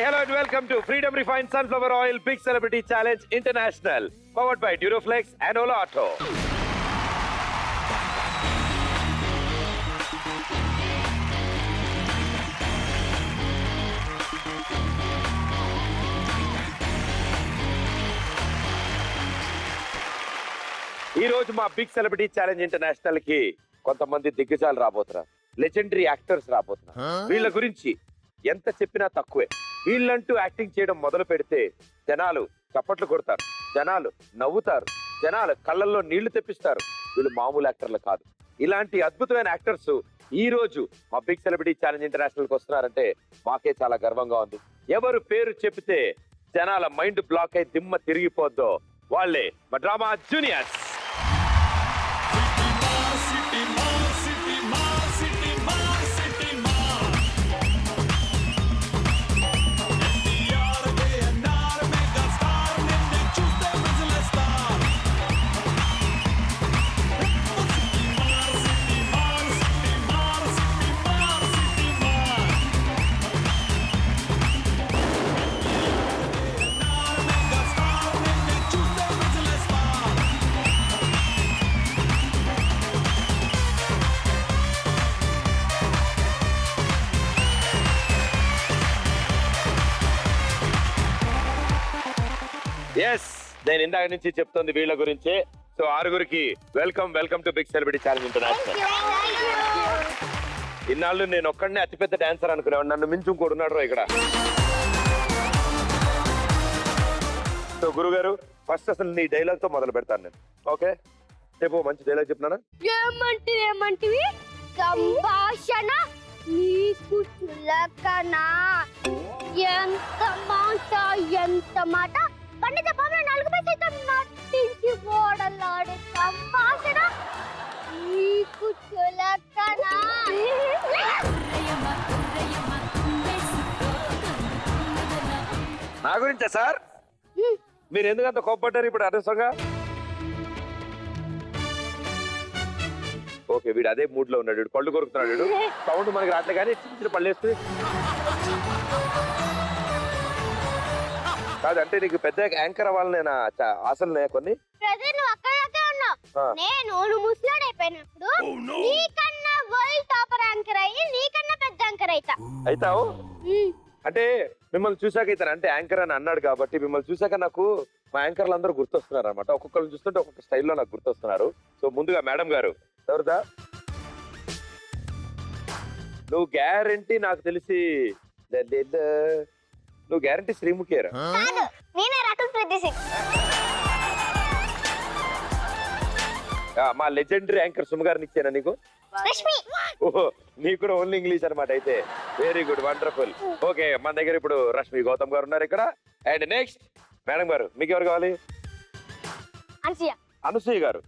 hello and welcome to Freedom Refined Sunflower Oil Big Celebrity Challenge International, powered by Duroflex and Ola Auto. ఈ రోజు మా big celebrity challenge international కి కొంతమంది దిగ్గజాలు రాబోతున్నారు, legendary actors రాబోతున్నారు. వీళ్ళ గురించి ఎంత చెప్పినా తక్కువే. వీళ్ళంటూ యాక్టింగ్ చేయడం మొదలు పెడితే జనాలు చప్పట్లు కొడతారు, జనాలు నవ్వుతారు, జనాలు కళ్ళల్లో నీళ్లు తెప్పిస్తారు. వీళ్ళు మామూలు యాక్టర్లు కాదు. ఇలాంటి అద్భుతమైన యాక్టర్స్ ఈ రోజు మా బిగ్ సెలబ్రిటీ ఛాలెంజ్ ఇంటర్నేషనల్ కి వస్తున్నారంటే మాకే చాలా గర్వంగా ఉంది. ఎవరు పేరు చెప్తే జనాల మైండ్ బ్లాక్ అయి దిమ్మ తిరిగిపోద్దో వాళ్ళే మా డ్రామా జూనియర్స్. ఎస్, నేను ఇందాక నుంచి చెప్తుంది వీళ్ళ గురించే. సో ఆరుగురికి welcome to big celebrity challenge international. ఇన్నాళ్ళు నేను ఒక్కడనే అతిపెద్ద డాన్సర్ అనుకునేవాడు, నన్ను మించి ఇంకోడున్నాడు ఇక్కడ. సో గురుగారు, ఫస్ట్ అసలు నీ డైలాగ్ తో మొదలు పెడతాను నేను. ఓకే, చెప్పు, మంచి డైలాగ్ చెప్పినానా? ఏమంటివి? సంభాషణ నీకు చులకన. ఎంత మాట పండిత బాబు నాలుగు పైసలతో నటించి ఓడలాడే సంభాషణ నీకు చులకన. నా గురించా సార్? మీరు ఎందుకంత కోప్పడ్డారు ఇప్పుడు అనవసరంగా? ఓకే, వీడు అదే మూడ్ లో ఉన్నాడు, పళ్ళు కొరుకుతున్నాడు. వీడు సౌండ్ మనకి రాట్లే కానీ చిన్న చిన్న పళ్ళు వేస్తుంది కాదు. అంటే నీకు పెద్ద యాంకర్ అవ్వాలని ఆశలు కొన్ని. నువ్వు అక్కడకే ఉన్నావు. నువ్వు ముసలాడు అయిపోయినప్పుడు నీకన్నా వరల్డ్ టాపర్ యాంకర్ అయ్యి నీకన్నా పెద్ద యాంకర్ అవుతావు. అంటే మిమ్మల్ని చూసాక అయితే అంటే యాంకర్ అని అన్నాడు కాబట్టి మిమ్మల్ని చూసాక నాకు మా యాంకర్లు అందరూ గుర్తొస్తున్నారు అనమాట. ఒక్కొక్కరు చూస్తుంటే ఒక్కొక్క స్టైల్లో నాకు గుర్తొస్తున్నారు. సో ముందుగా మేడం గారు, ఎవరుదా? నువ్వు గ్యారంటీ నాకు తెలిసి నువ్వు గ్యారంటీ శ్రీముఖేరా? మా లెజెండరీ యాంకర్ సుమ గారిని ఇచ్చానా నీకు? ఓహో, నీకు కూడా ఓన్లీ ఇంగ్లీష్ అనమాట. అయితే వెరీ గుడ్, వండర్ఫుల్. ఓకే, మన దగ్గర ఇప్పుడు రష్మి గౌతమ్ గారు ఉన్నారు ఇక్కడ. అండ్ నెక్స్ట్ మేడం గారు, మీకు ఎవరు కావాలి? అనసూయ గారు.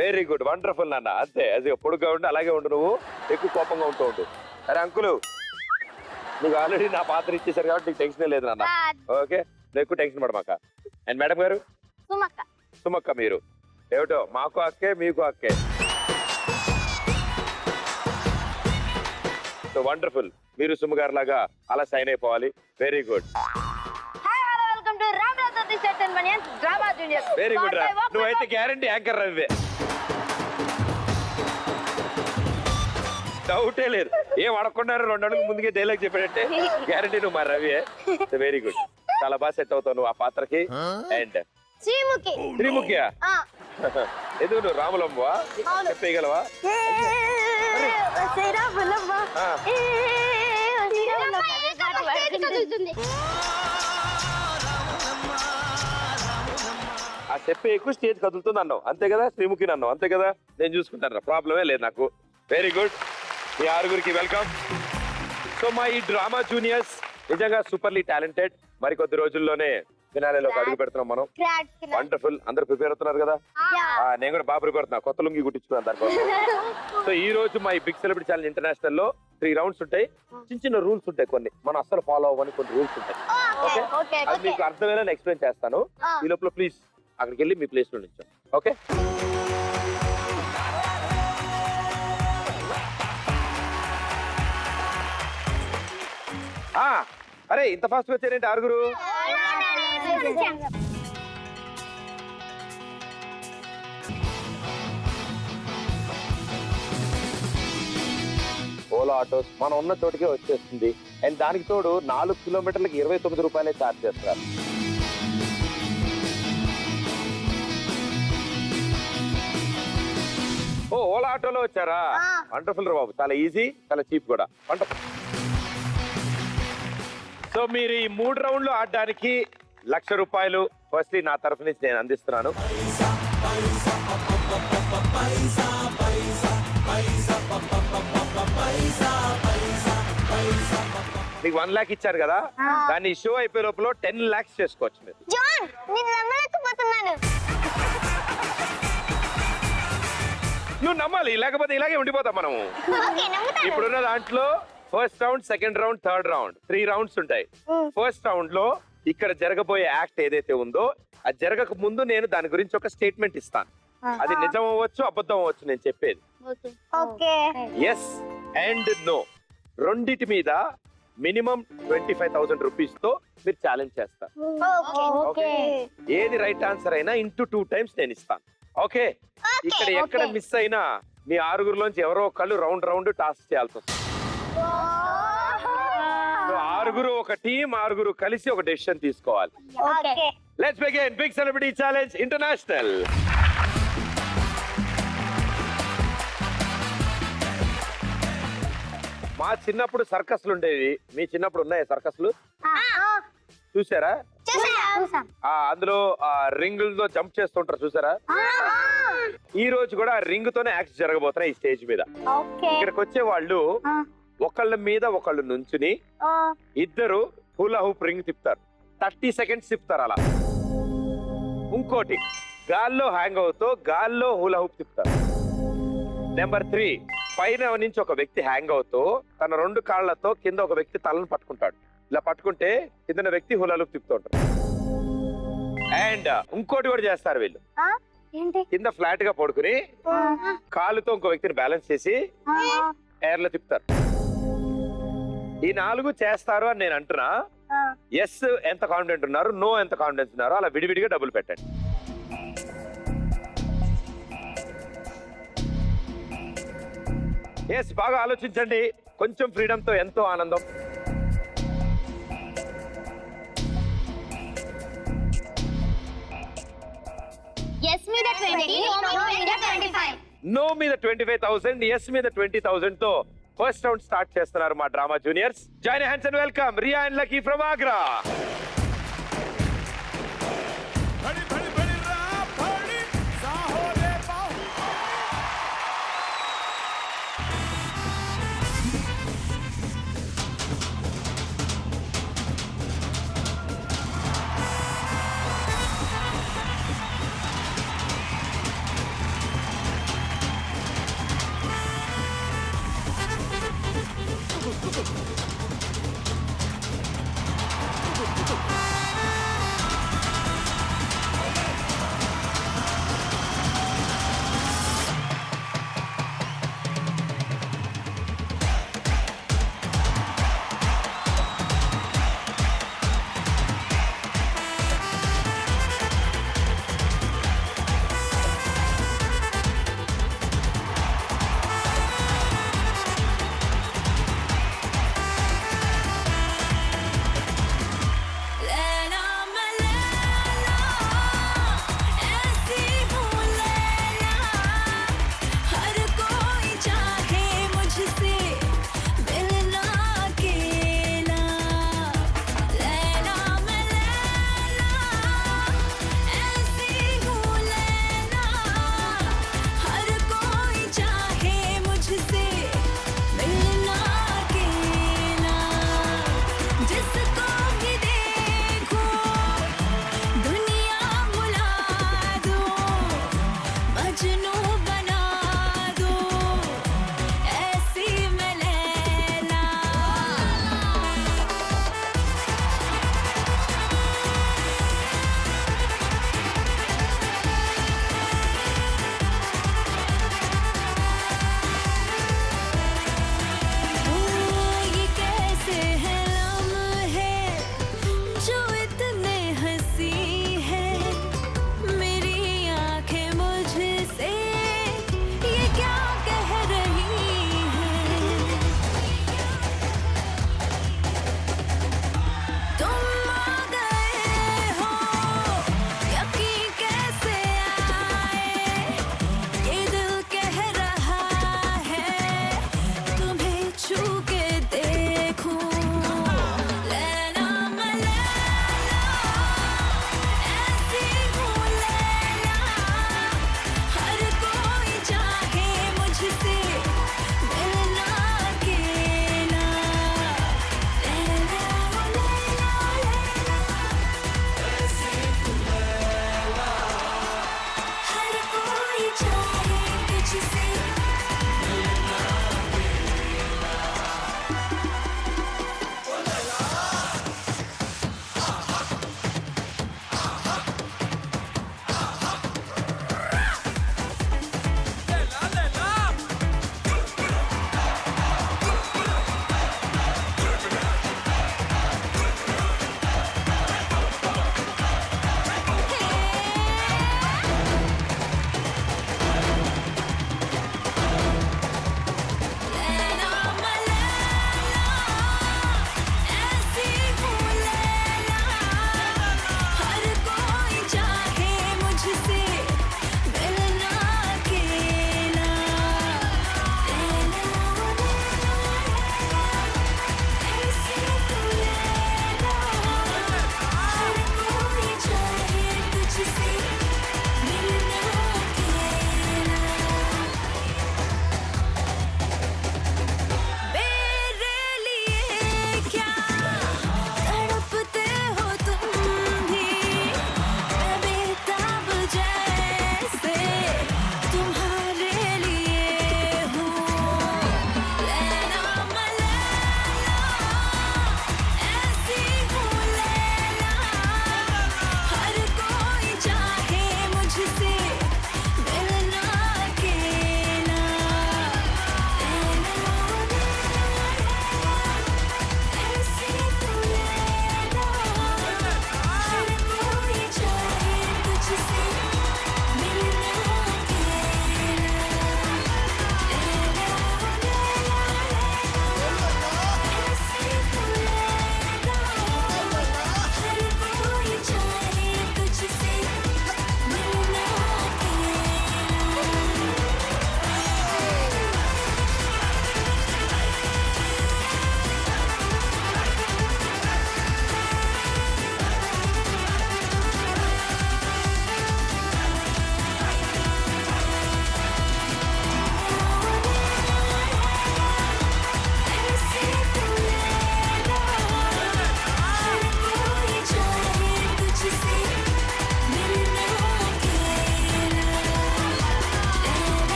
వెరీ గుడ్, వండర్ఫుల్ నాన్న. అంతే, అది పొడుగ్గా ఉండి అలాగే ఉండు, నువ్వు ఎక్కువ కోపంగా ఉంటూ ఉండు. అరే అంకులు, నీకు ఆల్రెడీ నా పాత్ర ఇచ్చేసారు కాబట్టి నీకు టెన్షన్ లేదు నాన్న. ఓకే, నువ్వు ఎక్కువ టెన్షన్ పడమాక. అండ్ మేడం గారు? సుమక్క. మీరు ఏమిటో మాకు అక్కే, మీకు అక్కే. సో వండర్ఫుల్, మీరు సుమ గారు లాగా అలా సైన్ అయిపోవాలి. వెరీ గుడ్, వెరీ గుడ్ రా. నువ్వైతే గ్యారంటీ యాంకర్ రవివే, డౌటే లేదు. ఏం అడగకున్నారు, 2 అడుగులు ముందుకే డైలాగ్ చెప్పాడంటే గ్యారంటీ నువ్వు మా రవియే. వెరీ గుడ్, చాలా బాగా సెట్ అవుతావు నువ్వు ఆ పాత్రకి. అండ్ శ్రీముఖియా? ఎందుకు నువ్వు రాములమ్మవా? చెప్పగలవా? ఆ చెప్పే ఎక్కువ స్టేజ్ కదులుతుంది అన్నావు అంతే కదా, శ్రీముఖిని అన్నావు అంతే కదా. నేను చూసుకుంటాను, ప్రాబ్లమే లేదు నాకు. వెరీ గుడ్, మీ ఆరుగురికి వెల్కమ్. సో మా ఈ డ్రామా జూనియర్స్ నిజంగా సూపర్లీ టాలెంటెడ్. మరికొద్ది రోజుల్లోనే ఫినాలేలోకి అడుగు పెడుతున్నాం మనం. వండర్ఫుల్, అందరు ప్రిపేర్ అవుతున్నారు కదా? నేను కూడా బాగా ప్రిపేర్ అవుతున్నా, కొత్త లుంగి కుట్టించుకున్నాను దానికోసం. సో ఈ రోజు మా ఈ బిగ్ సెలబ్రిటీ ఛాలెంజ్ ఇంటర్నేషనల్ లో 3 రౌండ్స్ ఉంటాయి. చిన్న రూల్స్ ఉంటాయి, కొన్ని మనం అస్సలు ఫాలో అవ్వని కొన్ని రూల్స్ ఉంటాయి. ఓకే, అది మీకు అర్థమైనా ఎక్స్ప్లెయిన్ చేస్తాను. ఈ లోపల ప్లీజ్ అక్కడికి వెళ్ళి మీ ప్లేస్ లో నిల్చోండి. ఓకే, అరే ఇంత ఫాస్ట్ వచ్చారేంటి ఆరుగురు? ఓలా ఆటోస్ మనం ఉన్న చోటుకే వచ్చేస్తుంది. అండ్ దానికి తోడు 4 కిలోమీటర్లకి 29 రూపాయలే ఛార్జ్ చేస్తారు. ఓ ఓలా ఆటోలో వచ్చారా? వండర్ఫుల్ రా బాబు, చాలా ఈజీ, చాలా చీప్ కూడా. వండర్ఫుల్. సో మీరు ఈ 3 రౌండ్లు ఆడడానికి 1,00,000 రూపాయలు ఫస్ట్లీ నా తరఫు నుంచి నేను అందిస్తున్నాను. మీకు 1 లాక్ ఇచ్చారు కదా, దాన్ని షో అయిపోయే లోపల 10 lakhs చేసుకోవచ్చు మీరు. జాన్ నేను నమ్మలేకపోతున్నాను. నువ్వు నమ్మాలి, లేకపోతే ఇలాగే ఉండిపోతాం మనము. ఓకే నమ్ముతాను. ఇప్పుడున్న దాంట్లో first round, second round, third round 3 rounds ఉంటాయి. ఫస్ట్ రౌండ్ లో ఇక్కడ జరగబోయే యాక్ట్ ఏదైతే ఉందో అది జరగక ముందు నేను దాని గురించి ఒక స్టేట్మెంట్ ఇస్తాను. అది నిజం అవ్వచ్చు, అబద్ధం అవ్వచ్చు నేను చెప్పేది. ఓకే ఎస్ అండ్ నో రెండిటి మీద మినిమం 25,000 రూపీస్ తో మీరు ఛాలెంజ్ చేస్తారు. ఓకే ఏది రైట్ ఆన్సర్ అయినా ఇంటూ 2 times నేను ఇస్తాను. ఓకే, ఇక్కడ ఎక్కడ మిస్ అయినా మీ ఆరుగురులోంచి ఎవరో ఒకళ్ళు రౌండ్ టాస్క్ చేయాల్సి వస్తుంది. సో ఆరుగురు ఒక టీం, ఆరుగురు కలిసి ఒక డెసిషన్ తీసుకోవాలి. Okay let's begin big celebrity challenge international. మా చిన్నప్పుడు సర్కస్లు ఉండేవి. మీ చిన్నప్పుడు ఉన్నాయా సర్కస్లు? చూసారా? అందులో రింగులతో జంప్ చేస్తుంటారు చూసారా? ఈ రోజు కూడా రింగ్ తోనే యాక్ట్ జరగబోతున్నాయి ఈ స్టేజ్ మీద. ఇక్కడికి వచ్చే వాళ్ళు ఒకళ్ళ మీద ఒకళ్ళు నుంచుని ఇద్దరు హులా హూప్ రింగ్ తిప్పుతారు. 30 seconds తిప్పుతారు అలా. ఇంకోటి గాల్లో హ్యాంగ్ అవుతూ గాల్లో హులా హూప్ తిప్పుతారు. నెంబర్ 3 పైన నుంచి ఒక వ్యక్తి హ్యాంగ్ అవుతూ తన 2 కాళ్లతో కింద ఒక వ్యక్తి తలను పట్టుకుంటాడు. ఇలా పట్టుకుంటే కింద వ్యక్తి హులా హూప్ తిప్పుతూ ఉంటారు. అండ్ ఇంకోటి కూడా చేస్తారు వీళ్ళు. కింద ఫ్లాట్ గా పడుకుని కాలుతో ఇంకో వ్యక్తిని బ్యాలెన్స్ చేసి ఎయిర్ లో తిప్పుతారు. ఈ 4 చేస్తారు అని నేను అంటున్నా. ఎస్ ఎంత కాన్ఫిడెంట్ ఉన్నారు, నో ఎంత కాన్ఫిడెన్స్ ఉన్నారు, అలా విడివిడిగా డబ్బులు పెట్టండి. ఎస్ బాగా ఆలోచించండి. కొంచెం ఫ్రీడమ్ తో ఎంతో ఆనందం. ఎస్ మీద 20, నో మీద 25. నో మీద 25,000, ఎస్ మీద 20,000 తో ఫస్ట్ రౌండ్ స్టార్ట్ చేస్తున్నారు మా drama juniors. Join hands and welcome Riya and Lucky from Agra.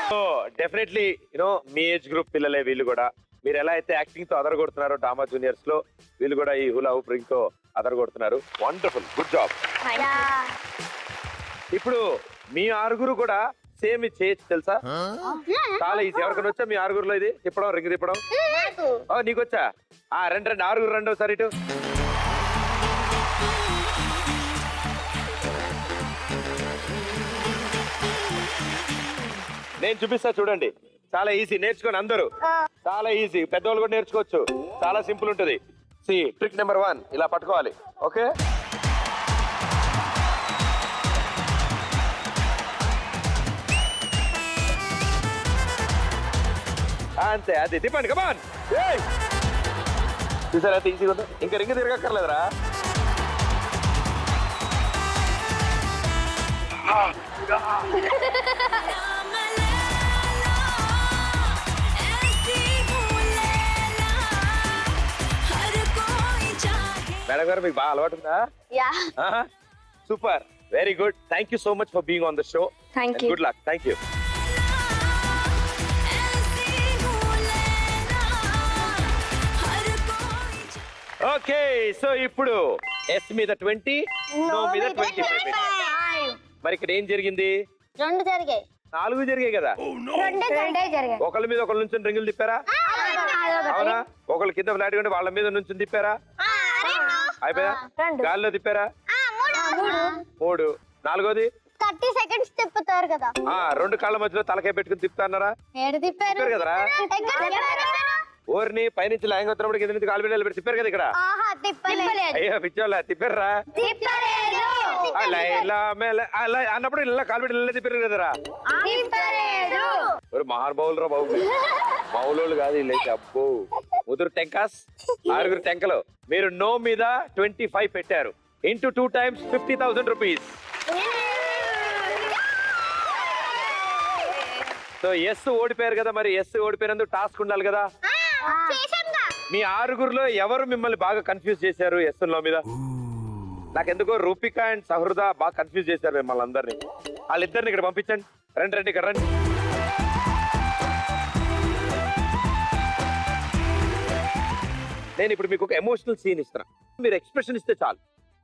So definitely you know age group పిల్లలే వీళ్ళు కూడా. మీరు ఎలా అయితే యాక్టింగ్ తో అదరగొడుతున్నారో డ్రామా జూనియర్స్ లో, వీళ్ళు కూడా ఈ హులా హూప్ రింగ్ తో అదరగొడుతున్నారు. Wonderful, good job. ఇప్పుడు మీ ఆరుగురు కూడా సేమ్ ఇది చేయొచ్చు తెలుసా? చాలా ఈజీ. ఎవరికైనా వచ్చా మీ ఆరుగురులో ఇది తిప్పడం, రింగ్ తిప్పడం? నీకొచ్చా? రండి రండి, ఆరుగురు రండి ఒకసారి ఇటు. నేను చూపిస్తా చూడండి, చాలా ఈజీ. నేర్చుకోండి అందరూ, చాలా ఈజీ. పెద్దవాళ్ళు కూడా నేర్చుకోవచ్చు, చాలా సింపుల్ ఉంటుంది. ట్రిక్ నెంబర్ 1 ఇలా పట్టుకోవాలి. ఓకే, అంతే. అది తిప్పండి, కమాన్. చూసారా ఎంత ఈజీగా ఉందో? ఇంకా రింగ్ తిరగక్కర్లేదురా. మేడం గారు మీకు బాగా అలవాటు ఉందా? Super, very good. Thank you so much for being on the show. Good luck. Thank you. Okay, so ఇప్పుడు ఎస్ మీద 20, నో మీద 25. మరి ఇక్కడ ఏం జరిగింది? 2 జరిగాయి. 4 జరిగాయి కదా? 2 జరిగాయి. ఒకళ్ళ మీద ఒకళ్ళ నుంచి రింగులు తిప్పారా? అవునా? ఒకళ్ళ కింద ఫ్లాట్ ఉంటే వాళ్ళ మీద నుంచి తిప్పారా? అయిపోయా? గాల్లో తిప్పారా? 3. 4వది 30 సెకండ్స్ తిప్పుతారు కదా. 2 కాళ్ళ మధ్యలో తలకాయ పెట్టుకుని తిప్పుతారా? తిప్పారు కదరా? ఊరిని పైనుంచి లాంగ్ వచ్చినప్పుడు కింద నుంచి కాలు బిడ్డలు పెట్టి తిప్పారు కదా ఇక్కడ? అయ్యో పిచ్చోళ్ళ, తిప్పారా? అన్నప్పుడు ఇలా కాలు బిడ్డలు తిప్పారు కదరా? మహానుభావులు రా బాబు, మౌలోళ్ళు కాదు వీళ్ళైతే. అబ్బో, ముదురు టెంకాస్, 6 టెంకలు. మీరు నో మీద 25 పెట్టారు. Into 2 times 50,000 rupees. So yes ఓడిపోయారు కదా, మరి ఎస్ ఓడిపోయినందుకు టాస్క్ ఉండాలి కదా. మీ 6గురిలో ఎవరు మిమ్మల్ని బాగా కన్ఫ్యూజ్ చేశారు ఎస్ లో మీద? నాకెందుకో రూపిక అండ్ సహృద బాగా కన్ఫ్యూజ్ చేశారు మిమ్మల్ని అందరినీ. వాళ్ళిద్దరిని ఇక్కడ పంపించండి. రండి రండి, ఇక్కడ రండి. నేను ఇప్పుడు మీకు ఒక ఎమోషనల్ సీన్ ఇస్తున్నా. మీరు ఎక్స్ప్రెషన్ ఇస్తే చాలు,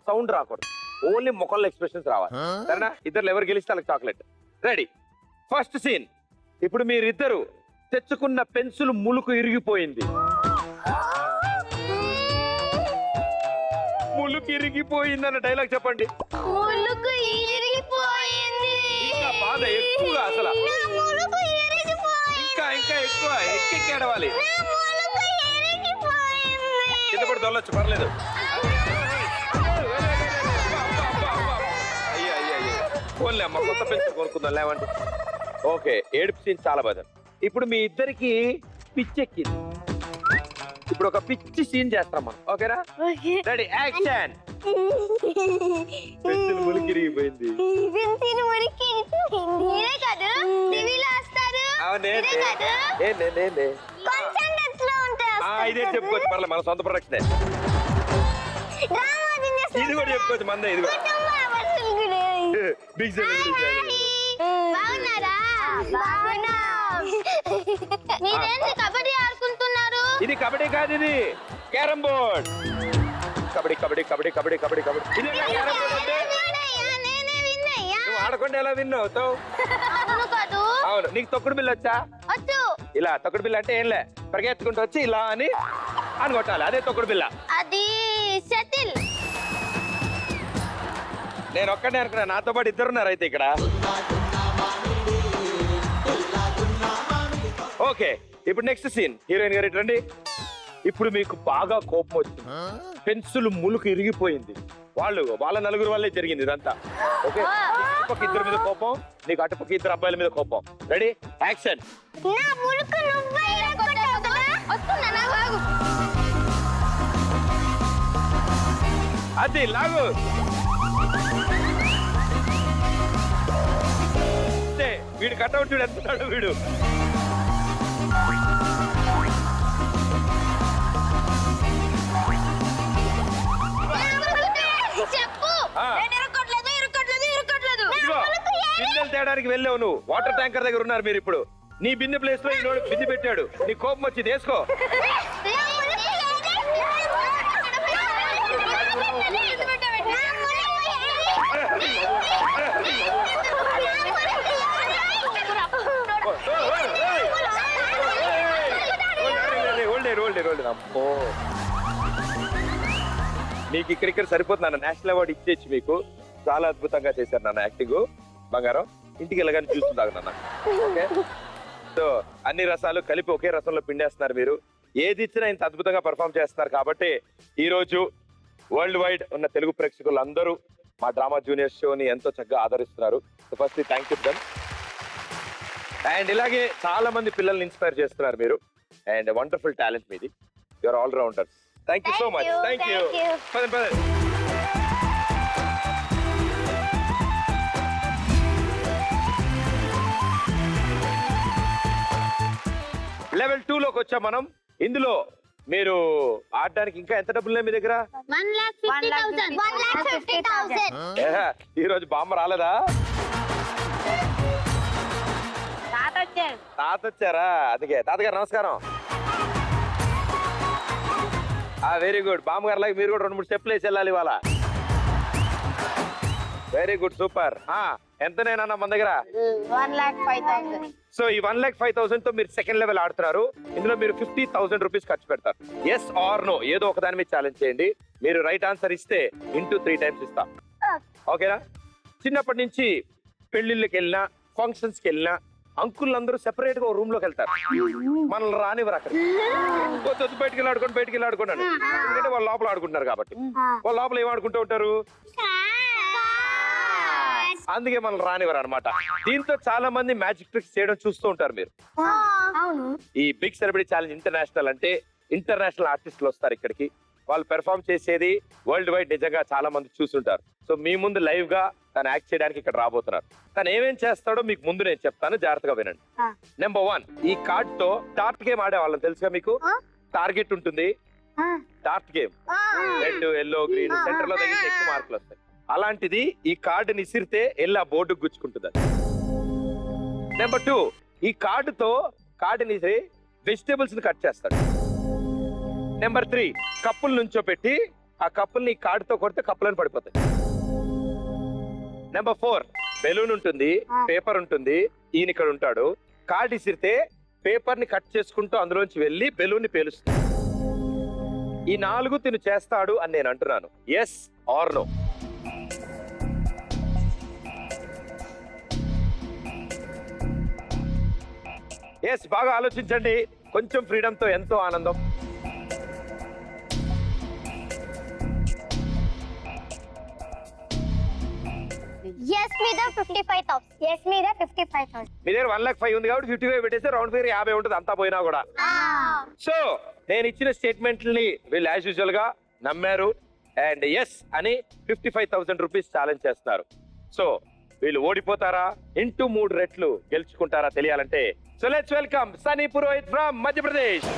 సౌండ్ రాకూడదు. ఓన్లీ ముఖంలో ఎక్స్ప్రెషన్స్ రావాలి. సరేనా? ఇద్దరు ఎవరు గెలిస్తే వాళ్ళకి చాక్లెట్. రెడీ? First scene. ఇప్పుడు మీరిద్దరు తెచ్చుకున్న పెన్సిల్ ములుకు ఇరిగిపోయింది. ములుకు ఇరిగిపోయింది అన్న డైలాగ్ చెప్పండి. ఇంకా బాధ ఎక్కువగా, అసలు ఇంకా ఇంకా ఎక్కువ ఎక్కెక్కేడవాలి. కింద పడి దొల్లొచ్చు, పర్లేదు. అయ్యో అయ్యో అయ్యో, ఫోన్లే అమ్మ, కొత్త పెన్సిల్ కొనుక్కుందాం లేవండి. ఓకే, ఏడుపు సీన్ చాలా బాధ. ఇప్పుడు మీ ఇద్దరికి పిచ్చెక్కింది. ఇప్పుడు ఒక పిచ్చి సీన్ చేస్తాం మనం, ఓకేనా? Ready, action. పెన్సిల్ ములికిరిగిపోయింది. ఇదే చెప్పుకోవచ్చు, పర్లేదు, మన సొంత ప్రొడక్షన్. ఇది కూడా చెప్పుకోవచ్చు, మందే. ఇది కూడా బిగ్ కబడ్డీ ఆడుకుంటున్నారు. ఇది కబడ్డీ కాదు, ఇది క్యారం బోర్డ్. కబడ్డీ కబడ్డీ కబడ్డీ కబడ్డీ కబడ్డీ కబడ్డీ. ఇది క్యారం బోర్డ్ అంటే నువ్వు ఆడకుండా ఎలా విన్ అవుతావు? అవును. నీకు తొక్కుడు బిల్ల వచ్చా? ఇలా తొక్కుడు బిల్ల అంటే ఏంలే, పరిగెత్తుకుంటూ వచ్చి ఇలా అని కొట్టాలి, అదే తొక్కుడు బిల్ల. అది షటిల్. నేను ఒక్కడే అనుకున్నా, నాతో పాటు ఇద్దరున్నారు అయితే ఇక్కడ. ఓకే, ఇప్పుడు నెక్స్ట్ సీన్. హీరోయిన్ గారు రండి. ఇప్పుడు మీకు బాగా కోపం వచ్చింది, పెన్సిల్ ములుకు ఇరిగిపోయింది. వాళ్ళ 4 వల్లే జరిగింది ఇదంతా. ఓకే, ఇటుపక్క 2 మీద కోపం, నీకు అటుపక్క 2 అబ్బాయిల మీద కోపం. Ready, action. అది లాగు. వీడు కట్అవుట్ చూడు ఎంతున్నాడు వీడు. బిందెలు తేడానికి వెళ్ళావు నువ్వు, వాటర్ ట్యాంకర్ దగ్గర ఉన్నారు మీరు ఇప్పుడు. నీ బిందె ప్లేస్ లో ఈ బిందె పెట్టాడు, నీ కోపం వచ్చింది, వేసుకో. అమ్మో, మీకు ఇక్కడ సరిపోతుంది నాన్న. నేషనల్ అవార్డు ఇచ్చేసి మీకు. చాలా అద్భుతంగా చేశారు నాన్న యాక్టింగ్. బంగారం, ఇంటికి వెళ్ళగానే చూస్తుందాగు నాన్న. ఓకే, సో అన్ని రసాలు కలిపి ఒకే రసంలో పిండేస్తున్నారు మీరు. ఏది ఇచ్చినా ఇంత అద్భుతంగా పర్ఫామ్ చేస్తున్నారు కాబట్టి ఈ రోజు వరల్డ్ వైడ్ ఉన్న తెలుగు ప్రేక్షకులు అందరూ మా డ్రామా జూనియర్ షోని ఎంతో చక్కగా ఆదరిస్తున్నారు. So first thank you them. And ఇలాగే చాలా మంది పిల్లల్ని ఇన్స్పైర్ చేస్తున్నారు మీరు. అండ్ వండర్ఫుల్ టాలెంట్ మీది. You are all rounders. Thank you so much. Thank you. పదండి పదండి. లెవెల్ 2 లోకి వచ్చాం మనం. ఇందులో మీరు ఆడడానికి ఇంకా ఎంత డబ్బులు ఉన్నాయి మీ దగ్గర? 1,50,000. ఈ రోజు బామ్మ రాలేదా? తాత వచ్చారా? అందుకే తాతగారు నమస్కారం. Very good. బామ్మగారు లాగా మీరు కూడా 2-3 స్టెప్లు వేసి వెళ్ళాలి ఇవాళ. Very good, super. ఎంతనేనా మన దగ్గర? 1,05,000. సో ఈ 1,05,000 తో మీరు సెకండ్ లెవెల్ ఆడుతున్నారు. ఇందులో మీరు 50,000 రూపీస్ ఖర్చు పెడతారు. ఎస్ ఆర్ నో ఏదో ఒక దాని మీద ఛాలెంజ్ చేయండి. మీరు రైట్ ఆన్సర్ ఇస్తే ఇంటూ 3 టైమ్స్ ఇస్తాం. ఓకేనా? చిన్నప్పటి నుంచి పెళ్లిళ్ళకి వెళ్ళినా, ఫంక్షన్స్ కి వెళ్ళినా అంకుల్ అందరూ సెపరేట్ గా రూమ్ లోకి వెళ్తారు. మనల్ని రానివ్వరు అక్కడ. కొద్ది బయటికి వెళ్ళి ఆడుకున్నాను. ఎందుకంటే వాళ్ళు లోపల ఆడుకుంటున్నారు కాబట్టి. వాళ్ళు లోపల ఏం ఆడుకుంటూ ఉంటారు, అందుకే మనల్ని రానివ్వరు అనమాట. దీంతో చాలా మంది మ్యాజిక్ ట్రిక్స్ చేయడం చూస్తూ ఉంటారు మీరు. ఈ బిగ్ సెలబ్రిటీ ఛాలెంజ్ ఇంటర్నేషనల్ అంటే ఇంటర్నేషనల్ ఆర్టిస్టులు వస్తారు ఇక్కడికి. వాళ్ళు పెర్ఫార్మ్ చేసేది వరల్డ్ వైడ్ నిజంగా చాలా మంది చూస్తుంటారు. సో మీ ముందు లైవ్ గా తను యాక్ట్ చేయడానికి ఇక్కడ రాబోతున్నారు. తను ఏమేం చేస్తాడో మీకు ముందు నేను చెప్తాను, జాగ్రత్తగా వినండి. నెంబర్ 1, ఈ కార్డ్ తో డార్ట్ గేమ్ ఆడేవాళ్ళం తెలుసుగా మీకు. టార్గెట్ ఉంటుంది, dart game. Red, yellow, green centre లో తగిలితే ఎక్కువ మార్కులు వస్తాయి. అలాంటిది ఈ కార్డుని ఇసిరితే వెళ్ళి ఆ బోర్డుకు గుచ్చుకుంటుంది. నెంబర్ 2, ఈ కార్డుని వెజిటేబుల్స్ ని కట్ చేస్తాడు. నెంబర్ 3, కప్పులు నుంచో పెట్టి ఆ కప్పుల్ని కార్డుతో కొడితే కప్పులను పడిపోతాయి. నెంబర్ 4, బెలూన్ ఉంటుంది, పేపర్ ఉంటుంది. ఈయన ఇక్కడ ఉంటాడు. కార్డు ఇసిరితే పేపర్ ని కట్ చేసుకుంటూ అందులోంచి వెళ్ళి బెలూన్ ని పేలుస్తుంది. ఈ 4 తిను చేస్తాడు అని నేను అంటున్నాను. Yes or no? ఎస్, బాగా ఆలోచించండి. కొంచెం ఫ్రీడమ్ తో ఎంతో ఆనందం. ఎస్ మీద 55,000. ఎస్ మీద 55,000. మీ దగ్గర 1,05,000 ఉంది కాబట్టి 55 పెట్టేస్తే రౌండ్ ఫిగర్ 50 ఉంటుంది. అంతా పోయినా కూడా. సో నేను ఇచ్చిన స్టేట్మెంట్ని వీళ్ళు యాజ్ యూజువల్ గా నమ్మారు. అండ్ ఎస్ అని 55,000 రూపీస్ ఛాలెంజ్ చేస్తున్నారు. సో వీళ్ళు ఓడిపోతారా, ఇంటూ 3 రెట్లు గెలుచుకుంటారా తెలియాలంటే so let's welcome Sunny Purohit from Madhya Pradesh.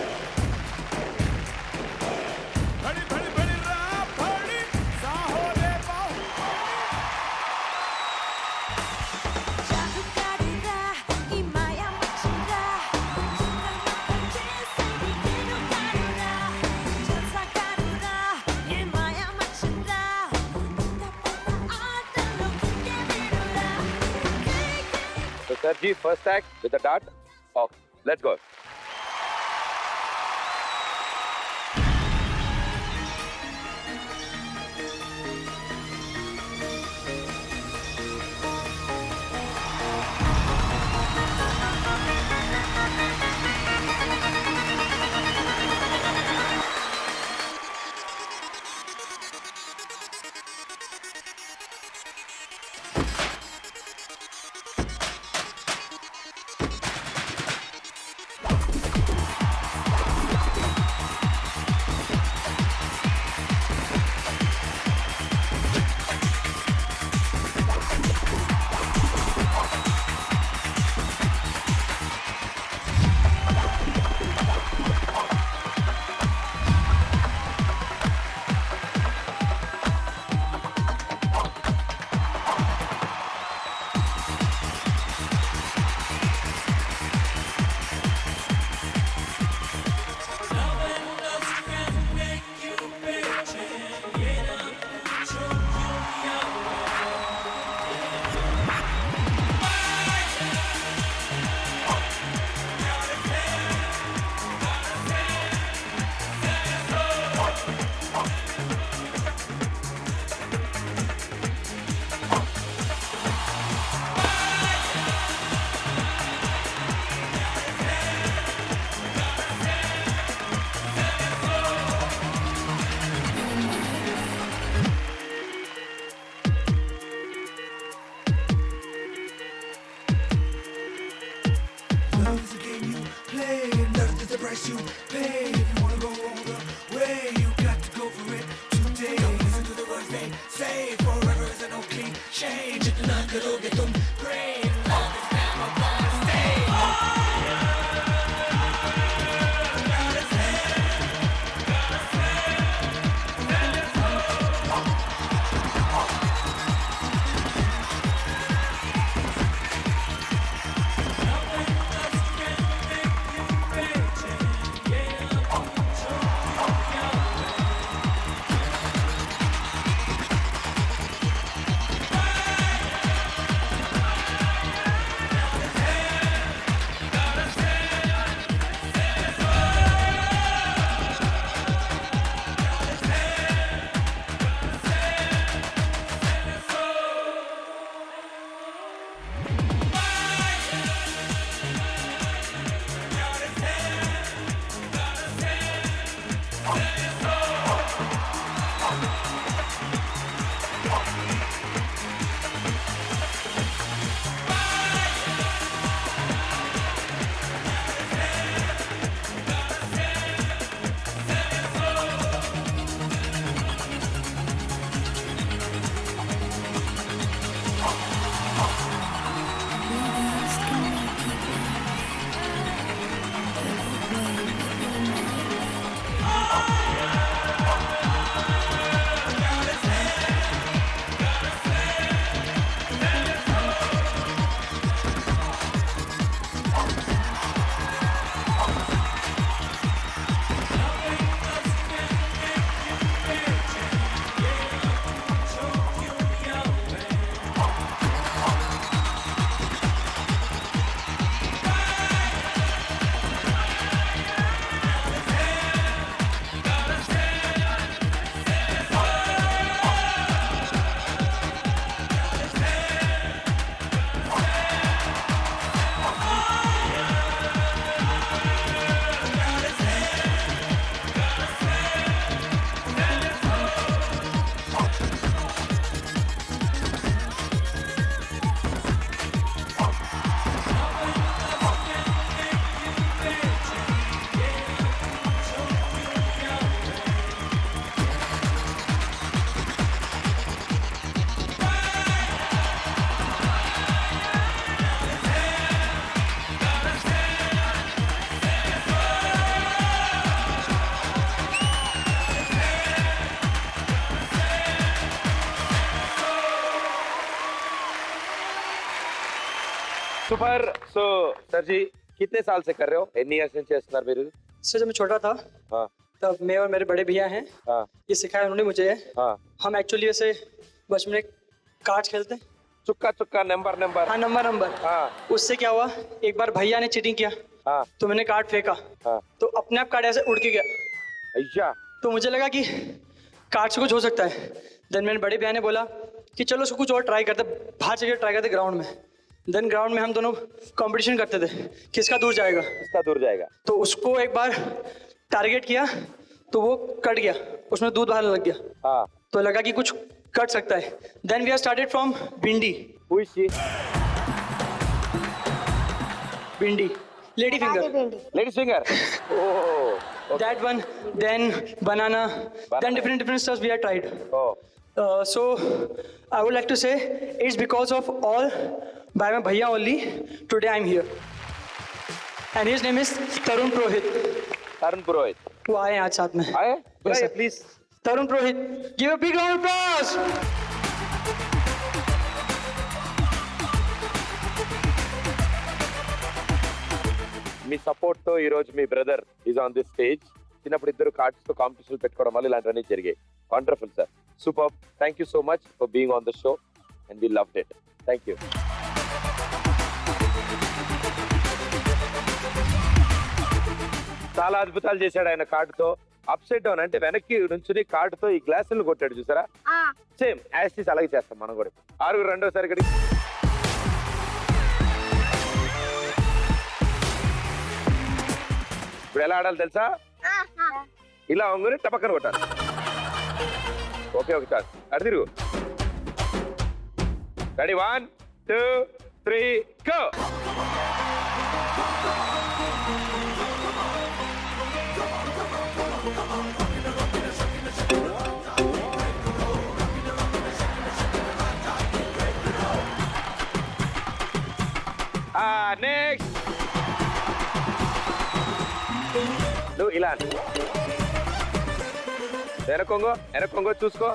Sirji, first act with the dart. Okay, let's go. is a game you play, and love is the price you pay. If you wanna go all the way, you got to go for it today. Don't listen to the words they say, forever is an okay change. जितना करोगे तुम great, love is never gonna stay. Super. So sir ji कितने साल से कर रहे हो? ఎన్ని ఇయర్స్ నుంచి చేస్తున్నారు మీరు? सर जब मैं छोटा था तब मैं और मेरे बड़े भैया हैं ये सिखाया उन्होंने मुझे। हम एक्चुअली वैसे बचपन में कार्ड्स खेलते हैं, चुक्का चुक्का नंबर नंबर। हाँ नंबर नंबर। उससे क्या हुआ, एक बार भैया ने चीटिंग किया तो मैंने कार्ड फेंका तो अपने आप कार्ड ऐसे उड़ के गया। अच्छा। तो मुझे लगा कि कार्ड से कुछ हो सकता है। देन मेरे बड़े भैया ने बोला कि चलो उसको कुछ और ट्राई करते, बाहर चलिए ट्राई करते ग्राउंड में। देन ग्राउंड में हम दोनों कंपटीशन करते थे किसका दूर जाएगा। किसका दूर जाएगा। तो उसको एक बार टारगेट किया तो वो कट गया, उसमें दूध बाहर लग गया। तो लगा कि कुछ कट सकता है। Then we are started from bhindi. Who is she? Bhindi, lady finger. Ladies finger. Oh. Okay. That one, then banana, then different stuff we have tried. Oh. So I would like to say it's because of all by my bhaiya only today I'm here. And his name is Tarun Purohit. Tarun Purohit. वो आए आज साथ में। आए? Yes, sir. Please. Tarun Purohit, give a big round of applause. మీ support తో ఈ రోజు మీ brother is on this stage. చిన్నప్పుడు ఇద్దరు కార్డ్స్ తో కాంపిటీషన్ పెట్టుకోవడం వల్ల ఇలాంటివన్నీ జరిగాయి. Wonderful sir, super. Thank you so much for being on the show and we loved it. Thank you. చాలా అద్భుతాలు చేశాడు ఆయన కార్డుతో. అప్సైడ్ డౌన్ అంటే వెనక్కి నుంచుని కార్డుతో ఈ గ్లాసులు కొట్టాడు చూసారా. సేమ్ యాస్టీస్ అలాగే చేస్తాం మనం కూడా. 6 రెండోసారి ఇక్కడికి. ఇప్పుడు ఎలా ఆడాలి తెలుసా? ఇలా వంగుని టపక్కన కొట్టాలి. ఓకే ఓకే చాలు. అటు తిరుగు. Ready 1 2 3 go. నెక్స్ట్ నువ్వు ఇలా వెనక్కొంగో చూసుకో.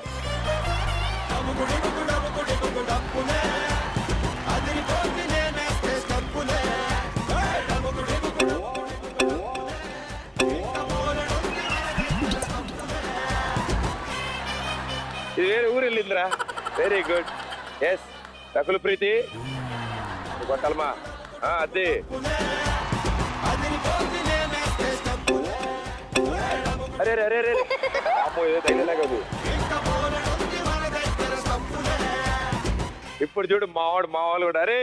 ఇది వేరే ఊరు వెళ్ళిందిరా. Very good. ఎస్ రకుల ప్రీతి కొట్టాలమ్మా. అదే అరే అరే అరే అమ్మో ఏదో తగిలేలా కాదు. ఇప్పుడు చూడు మావాళ్ళు కూడా అరే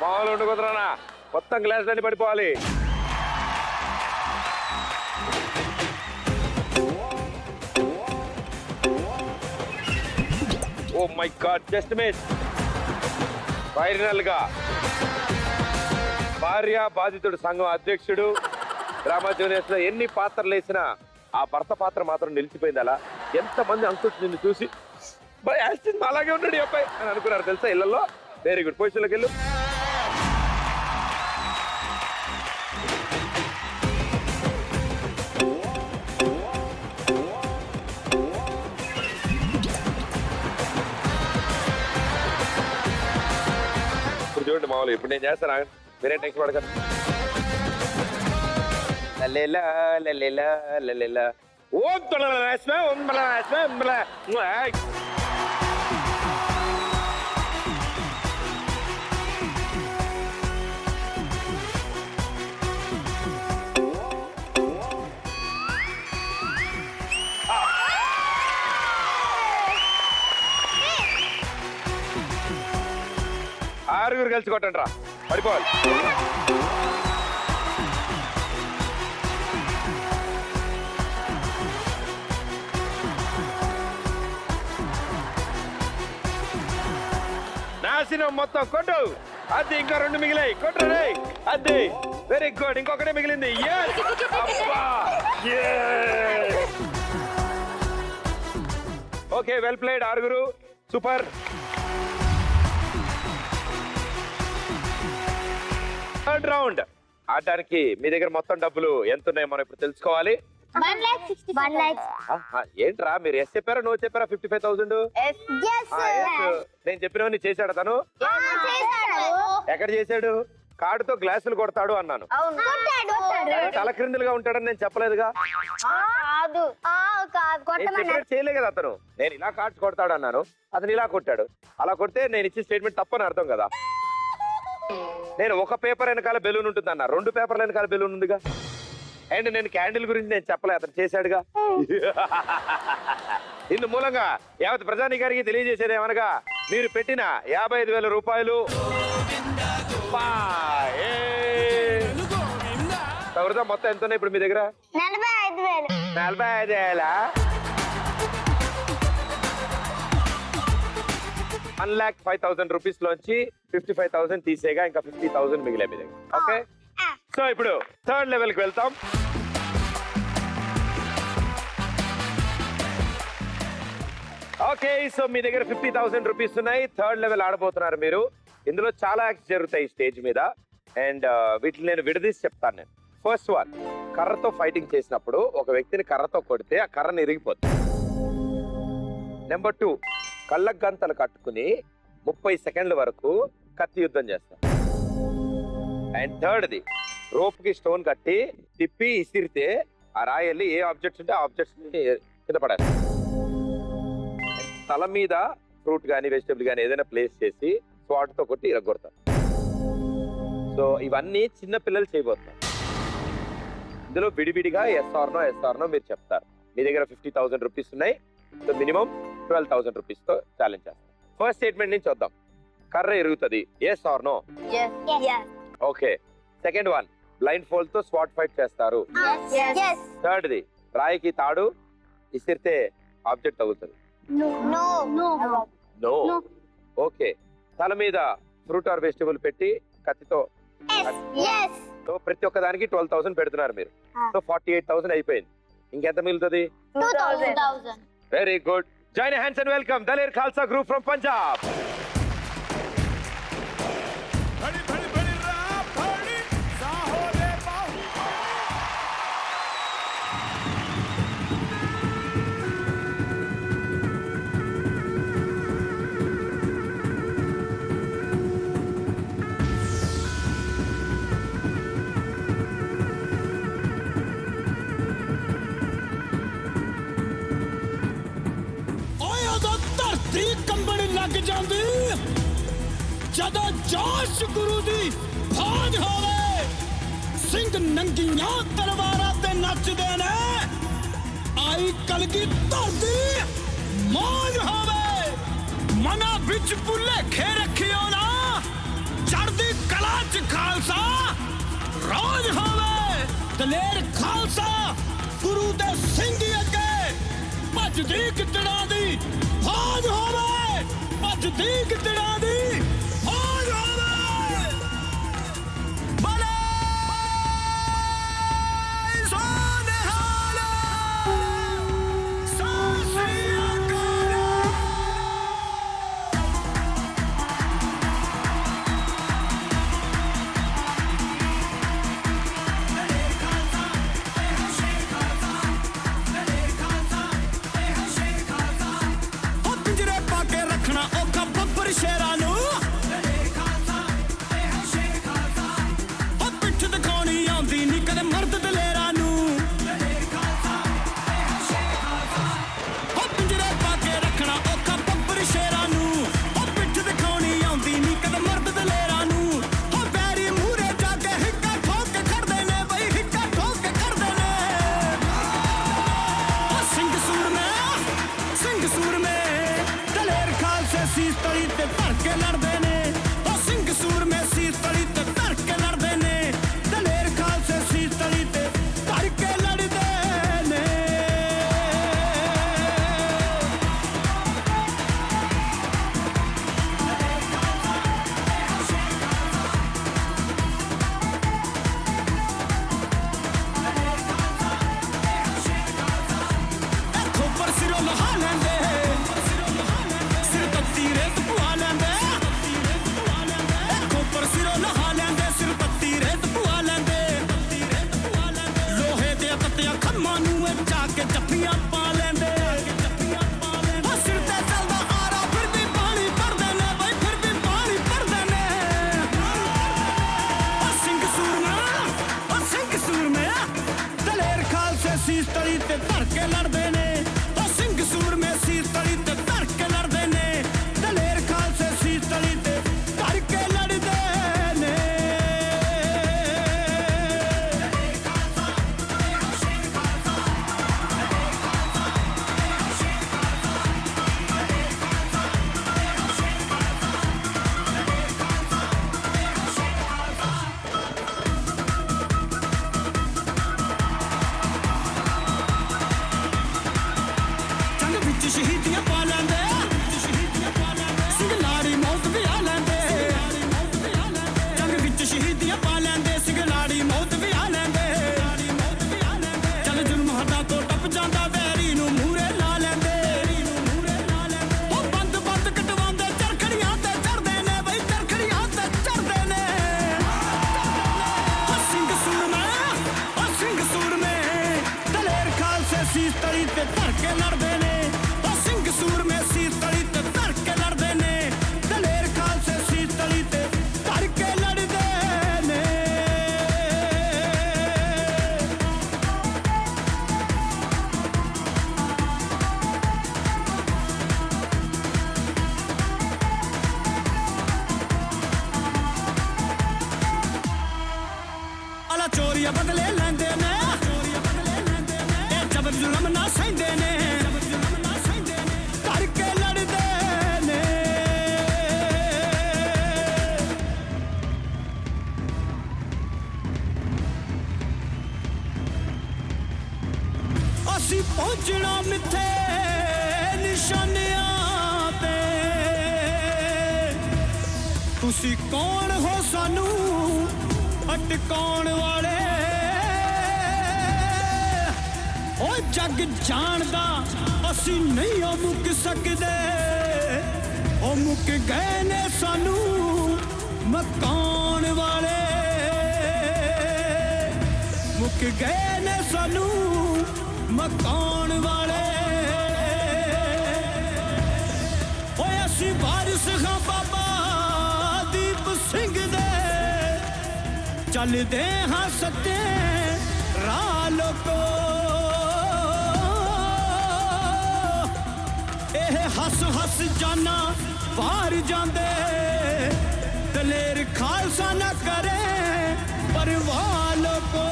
మావాళ్ళు ఉండకుదరానా మొత్తం గ్లాసులన్నీ పడిపోవాలి. Oh my god just miss. Final గా భార్య బాధితుడు సంఘం అధ్యక్షుడు డ్రామా జూనియర్స్ లో ఎన్ని పాత్రలు వేసినా ఆ భర్త పాత్ర మాత్రం నిలిచిపోయింది. అలా ఎంతమంది అంకుల్స్ నిన్ను చూసి అలాగే ఉన్నాడు ఈ అబ్బాయి అని అనుకున్నారు తెలుసా ఇళ్లలో. Very good. పొజిషన్లోకి వెళ్ళు. ఇప్పుడు చూడండి మామూలు ఇప్పుడు నేను చేస్తాను మీరే టెన్షన్ పడకండి. లలేలా లలేలా లలేలా ఓం తొలలాస్మే ఓం బలాస్మే ఓం బలా. ఆరుగురు కలిసి కొట్టండి రా పడిపోవాలి. నాశనం మొత్తం కొట్టు. అది ఇంకా 2 మిగిలాయి కొట్టు రే. అది వెరీ గుడ్. ఇంకొకటే మిగిలింది. ఓకే వెల్ ప్లేడ్ ఆరుగురు. సూపర్. థర్డ్ రౌండ్ ఆడడానికి మీ దగ్గర మొత్తం డబ్బులు ఎంత ఉన్నాయో మనం ఇప్పుడు తెలుసుకోవాలి. 1 lakh. ఏంట్రా మీరు ఎస్ చెప్పారా నో చెప్పారా? 55,000. నేను చెప్పినవన్నీ చేశాడు తను. ఎక్కడ చేశాడు? కార్డుతో గ్లాసులు కొడతాడు అన్నాను. తల క్రిందులుగా ఉంటాడని నేను చెప్పలేదుగా. చేయలే కదా అతను. నేను ఇలా కార్డ్స్ కొడతాడు అన్నాను, అతను ఇలా కొట్టాడు. అలా కొడితే నేను ఇచ్చే స్టేట్మెంట్ తప్పని అర్థం కదా. నేను ఒక పేపర్ వెనకాల బెలూన్ ఉంటుంది అన్న, 2 పేపర్ల వెనకాల బెలూన్ ఉందిగా. అండ్ నేను క్యాండిల్ గురించి నేను చెప్పలే, అతను చేశాడుగా. ఇందు మూలంగా యావత్ ప్రజానీకారికి తెలియజేసేది ఏమనగా మీరు పెట్టిన 55,000 రూపాయలు సౌరదా మొత్తం ఎంత ఉన్నాయి ఇప్పుడు మీ దగ్గర? 45,000. 45,000. 1,05,000 రూపీస్ లోంచి 55,000 తీసేగా ఇంకా 50,000 మిగిలే మీ దగ్గర. ఓకే సో ఇప్పుడు థర్డ్ లెవెల్ కి వెళ్తాం. ఓకే సో మీ దగ్గర 50,000 రూపీస్ ఉన్నాయి. థర్డ్ లెవెల్ ఆడబోతున్నారు మీరు. ఇందులో చాలా యాక్ట్స్ జరుగుతాయి స్టేజ్ మీద అండ్ వీటిని నేను విడదీసి చెప్తాను. నేను ఫస్ట్ వన్, కర్రతో ఫైటింగ్ చేసినప్పుడు ఒక వ్యక్తిని కర్రతో కొడితే ఆ కర్రను ఇరిగిపోతుంది. నెంబర్ 2, కళ్ళకు గంతలు కట్టుకుని 30 సెకండ్ల వరకు కత్తి యుద్ధం చేస్తారు. అండ్ థర్డ్ది, రోప్ కి స్టోన్ కట్టి తిప్పి ఇసిరితే ఆ రాయి వెళ్ళి ఏ ఆబ్జెక్ట్స్ ఉంటే ఆ ఆబ్జెక్ట్స్ కింద పడాలి. తల మీద ఫ్రూట్ కానీ వెజిటబుల్ కానీ ఏదైనా ప్లేస్ చేసి స్వాట్తో కొట్టి ఇరగొడతారు. సో ఇవన్నీ చిన్న పిల్లలు చేయబోతున్నారు. ఇందులో విడివిడిగా ఎస్ఆర్నో మీరు చెప్తారు. మీ దగ్గర 50,000 రూపీస్ ఉన్నాయి. సో మినిమం 12,000 రూపీస్ తో ఛాలెంజ్ చేస్తాం. ఫస్ట్ స్టేట్మెంట్ నుంచి వద్దాం. కర్ర ఇరుగుతుంది, yes or no? Okay. Second one, blindfold తో స్వాట్ ఫైట్ చేస్తారు. థర్డ్ది, రాయికి తాడు ఇసిరితే ఆబ్జెక్ట్ తగులుతుంది. నో. ఓకే. తల మీద ఫ్రూట్ ఆర్ వెజిటబుల్ పెట్టి కత్తితో సో ప్రతి ఒక్క దానికి 12,000 పెడుతున్నారు మీరు. సో 48,000 అయిపోయింది. ఇంకెంత మిగులుతుంది? 2,000. Very good. Join hands and welcome Daler Khalsa group from Punjab. ਜਾਂਦੀ ਜਦੋਂ ਜੋਸ਼ ਗੁਰੂ ਦੀ ਫੌਜ ਹੋਵੇ ਸਿੰਘ ਨੰਗੀਆਂ ਤਲਵਾਰਾਂ ਤੇ ਨੱਚਦੇ ਨੇ ਆਈ ਕਲਗੀ ਧਰਦੀ ਮੌਜ ਹੋਵੇ ਮਨਾਂ ਵਿੱਚ ਭੁਲੇਖੇ ਰੱਖਿਓ ਨਾ ਚੜ੍ਹਦੀ ਕਲਾ ਚ ਖਾਲਸਾ ਰੋਜ਼ ਹੋਵੇ ਦਲੇਰ ਖਾਲਸਾ ਗੁਰੂ ਦੇ ਸਿੰਘ ਅੱਗੇ ਭੱਜਦੀ ਗਿੱਦੜਾਂ ਦੀ ਫੌਜ ਹੋਵੇ ਭੱਜਦੀ ਗਿੱਦੜਾਂ ਦੀ ਫੌਜ ਹੋਵੇ ਬਲੇ ਸੋਨਹਾਲਾ ਸਤਿ ਅਕਾਲ ਉਹ ਪਿੰਜਰੇ ਪਾ ਕੇ ਰੱਖਣਾ ਔਖਾ ਬੱਬਰ ਸ਼ੇਰਾਂ ਨੂੰ ਉਹ ਪਿੱਠ ਦਿਖਾਉਣੀ ਆਉਂਦੀ ਨੀ ਕਦੇ ਮਰਦ ਦਲੇਰਾਂ ਨੂੰ ਉਹ ਪਿੰਜਰੇ ਪਾ ਕੇ ਰੱਖਣਾ ਔਖਾ ਬੱਬਰ ਸ਼ੇਰਾਂ ਨੂੰ ਉਹ ਪਿੱਠ ਦਿਖਾਉਣੀ ਆਉਂਦੀ ਨੀ ਕਦੇ ਮਰਦ ਦਲੇਰਾਂ ਨੂੰ ਉਹ ਬੈਰੀ ਮੂਹਰੇ ਜਾ ਕੇ ਹਿੱਕਾ ਠੋਕ ਕੇ ਖੜਦੇ ਨੇ ਬਈ ਹਿੱਕਾ ਠੋਕ ਕੇ ਖੜਦੇ ਨੇ ਉਹ ਸਿੰਘ ਸੂਰਮੇ ਦਲੇਰ ਖਾਲਸੇ ਸੀਸ ਤਲੀ ਤੇ ਧਰ ਕੇ ਲੜਦੇ ਨੇ ਉਹ ਸਿੰਘ ਸੂਰਮੇ ਸੀਸ ਤਲੀ ਤੇ ਧਰ ਕੇ ਲੜਦੇ ਨੇ ਦਲੇਰ ਖਾਲਸੇ ਸੀਸ ਤਲੀ ਤੇ ਧਰ ਕੇ ਲੜਦੇ ਨੇ ਖੋਪਰ ਸਿਰੋਂ ਲਹਾ ਲੈਂਦੇ ਸਿਰ ਤੱਤੀ ਰੇਤ ਪੁਆ ਲੈਂਦੇ ਖੋਪਰ ਸਿਰੋਂ ਲਹਾ ਲੈਂਦੇ ਸਿਰ ਤੱਤੀ ਰੇਤ ਪੁਆ ਲੈਂਦੇ ਲੋਹੇ ਦੇ ਤੱਤਿਆਂ ਖੰਮਾਂ ਨੂੰ ਇਹ ਚਾ ਕੇ ਜੱਫੀਆਂ ਪਾ ਲੈਂਦੇ ਉਹ ਸਿਰ ਤੇ ਚੱਲਦਾ ਆਰਾ ਫਿਰ ਵੀ ਪਾਣੀ ਭਰਦੇ ਨੇ ਬਈ ਫਿਰ ਵੀ ਪਾਣੀ ਭਰਦੇ ਨੇ ਉਹ ਸਿੰਘ ਸੂਰਮੇ ਦਲੇਰ ਖਾਲਸੇ ਸੀਸ ਤਲੀ ਤੇ ਧਰ ਕੇ ਲੜਦੇ ਨੇ ਉਹ ਸਿੰਘ ਸੂਰਮੇ ਸੀਸ ਤਲੀ ਤੇ ਧਰ ਕੇ ਲੜਦੇ ਨੇ ਦਲੇਰ ਖਾਲਸੇ ਸੀਸ ਤਲੀ ਤੇ ਧਰ ਕੇ ਲੜਦੇ ਨੇ ਜੰਗ ਵਿੱਚ ਸ਼ਹੀਦੀਆਂ ਪਾ ਲੈਂਦੇ ਸਿੰਘ ਲਾੜੀ ਮੌਤ ਵੀ ਆ ਲੈਂਦੇ ਜੰਗ ਵਿੱਚ ਸ਼ਹੀਦੀਆਂ ਪਾ ਲੈਂਦੇ ਸਿੰਘ ਲਾੜੀ ਮੌਤ ਵੀ ਆ ਲੈਂਦੇ ਚੱਲ ਜ਼ੁਲਮ ਹੱਦਾਂ ਤੋਂ ਟੱਪ ਜਾਂਦਾ ਵੈਰੀ ਨੂੰ ਮੂਹਰੇ ਲਾ ਲੈਂਦੇ ਉਹ ਬੰਦ ਕਟਵਾਉਂਦੇ ਚਰਖੜੀਆਂ ਤੇ ਚੜਦੇ ਨੇ ਬਈ ਚਰਖੜੀਆਂ ਤੇ ਚੜਦੇ ਨੇ ਉਹ ਸਿੰਘ ਸੂਰਮੇ ਦਲੇਰ ਖਾਲਸੇ ਸੀਸ ਤਲੀ ਤੇ ਧਰ ਕੇ ਲੜਦੇ ਨੇ ਉਹ ਸਿੰਘ ਸੂਰਮੇ ਸੀਸ ਤਲੀ ਤੇ ਧਰ ਕੇ ਲੜਦੇ ਨੇ ਦਲੇਰ ਖਾਲਸੇ ਸੀਸ ਤਲੀ ਤੇ ਧਰ ਕੇ ਲੜਦੇ ਨੇ ਅਲਾ ਚੋਰੀਆਂ ਬਦਲੇ ਲੈਂਦੇ ਨੇ ਇਹ ਜ਼ਬਰ ਜ਼ੁਲਮ ਨਾ ਸਹਿੰਦੇ ਨੇ ਧਰ ਕੇ ਲੜਦੇ ਨੇ ਅਸੀਂ ਪਹੁੰਚਣਾ ਮਿੱਥੇ ਨਿਸ਼ਾਨਿਆਂ ਤੇ ਤੁਸੀਂ ਕੌਣ ਹੋ ਸਾਨੂੰ ਅਟਕਾਉਣ ਵਾਲੇ ਓ ਜੱਗ ਜਾਣਦਾ ਅਸੀਂ ਨਹੀਂ ਉਹ ਮੁੱਕ ਸਕਦੇ ਉਹ ਮੁੱਕ ਗਏ ਨੇ ਸਾਨੂੰ ਮਕਾਨ ਵਾਲੇ ਮੁੱਕ ਗਏ ਨੇ ਸਾਨੂੰ ਮਕਾਨ ਵਾਲੇ ਓਏ ਅਸੀਂ ਵਾਰਿਸ ਹਾਂ ਬਾਬਾ ਦੀਪ ਸਿੰਘ ਦੇ ਚੱਲਦੇ ਹਾਂ ਸੱਚੇ ਰਾਹ ਲੋਕੋ ਇਹ ਹੱਸ ਹੱਸ ਜਾਨਾ ਵਾਰ ਜਾਂਦੇ ਦਲੇਰ ਖਾਲਸਾ ਨਾ ਕਰੇ ਪਰਵਾਹ ਲੋਕੋ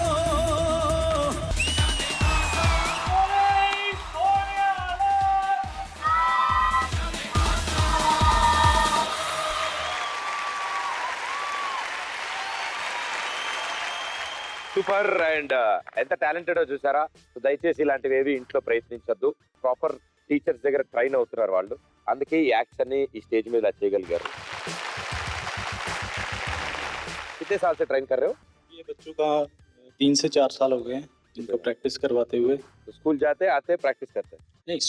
సూపర్ అండ్ ఎంత టాలెంటెడ్ చూసారా. సో దయచేసి ఇలాంటివి ఏవి ఇంట్లో ప్రయత్నించొద్దు. ప్రాపర్ టీచర్స్ దగ్గర ట్రైన్ అవుతున్నారు వాళ్ళు, అందుకే ఈ యాక్ట్స్ అన్ని ఈ స్టేజ్ మీద ఇలా చేయగలిగారు. कितने साल से ट्रेन कर रहे हो? ये बच्चों का 3 से 4 साल हो गए हैं इनको प्रैक्टिस करवाते हुए. तो स्कूल जाते आते प्रैक्टिस करते हैं? नहीं,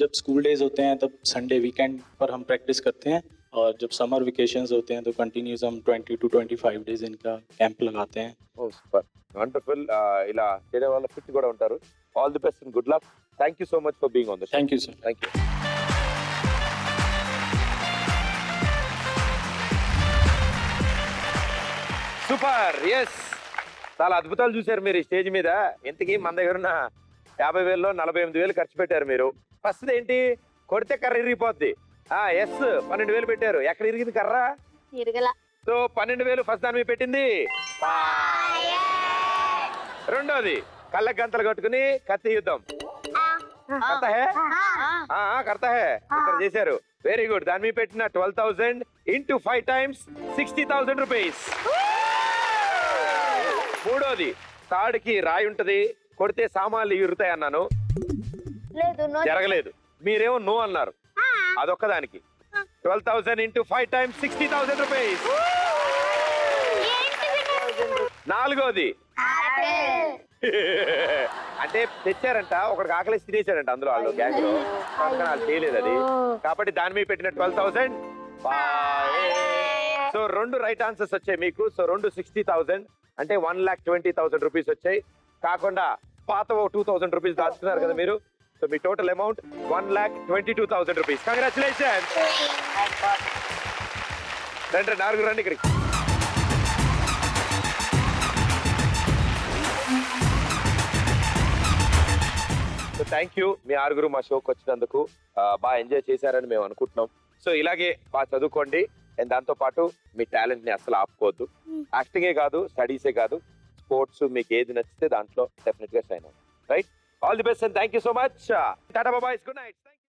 जब स्कूल डेज होते हैं तब संडे वीकेंड पर हम प्रैक्टिस करते हैं, और जब समर वेकेशंस होते हैं तो कंटिन्यूस हम 20 to 25 डेज इनका कैंप लगाते हैं. ఓ సూపర్, వండర్ఫుల్. ఇలా చేయడం వల్ల ఫిట్ కూడా ఉంటారు. All the best and good luck. Thank you so much for being on the show. Thank you sir. Thank you. Super, yes, చాలా అద్భుతాలు చూశారు మీరు ఈ స్టేజ్ మీద. ఇంతకీ మన దగ్గర ఉన్న 50,000లో 48,000 ఖర్చు పెట్టారు మీరు. ఫస్ట్ ఏంటి, కొడితే కర్ర ఇరిగిపోద్ది. ఎస్, 12,000 పెట్టారు. ఎక్కడ ఇరిగింది కర్ర? తిరగల. సో 12,000 ఫస్ట్ దాని మీద పెట్టింది. రెండోది కళ్ళ గంతలు కట్టుకుని కత్తి యుద్ధం. కర్తా హే? కర్తా హే, ఇక్కడ చేశారు. Very good. దాని మీద పెట్టిన 12,000 ఇంటూ 5 times 60,000 రూపీస్. మూడోది తాడుకి రాయి ఉంటది, కొడితే సామాన్లు ఇరుతాయి అన్నాను, లేదు, నో. జరగలేదు. మీరేమో నో అన్నారు. అదొక్కదానికి 12,000 ఇంటూ 5 times 60,000 రూపీస్. నాలుగోది అంటే తెచ్చారంట, ఒకడికి ఆకలేసి తినేసాడంట అందులో వాళ్ళు గ్యాంగ్ లో, వాళ్ళు చేయలేదు అది. కాబట్టి దాని మీద పెట్టిన 12,000. సో 2 రైట్ ఆన్సర్స్ వచ్చాయి మీకు. సో 2 60,000 అంటే 1,20,000 రూపీస్ వచ్చాయి. కాకుండా పాత 2,000 రూపీస్ దాచుకున్నారు కదా మీరు. సో మీ టోటల్ అమౌంట్ 1,22,000 రూపీస్. కంగ్రాచులేషన్. రండి, 4 రండి ఇక్కడికి. సో థ్యాంక్ యూ, మీ 6 మా షోకి వచ్చినందుకు. బాగా ఎంజాయ్ చేశారని మేము అనుకుంటున్నాం. సో ఇలాగే బాగా చదువుకోండి, అండ్ దాంతో పాటు మీ టాలెంట్ ని అసలు ఆపుకోవద్దు. యాక్టింగే కాదు, స్టడీసే కాదు, స్పోర్ట్స్ మీకు ఏది నచ్చితే దాంట్లో డెఫినెట్ గా షైన్ అవుతుంది. Right, all the best and thank you so much. Tata బాబాయ్, గుడ్ నైట్.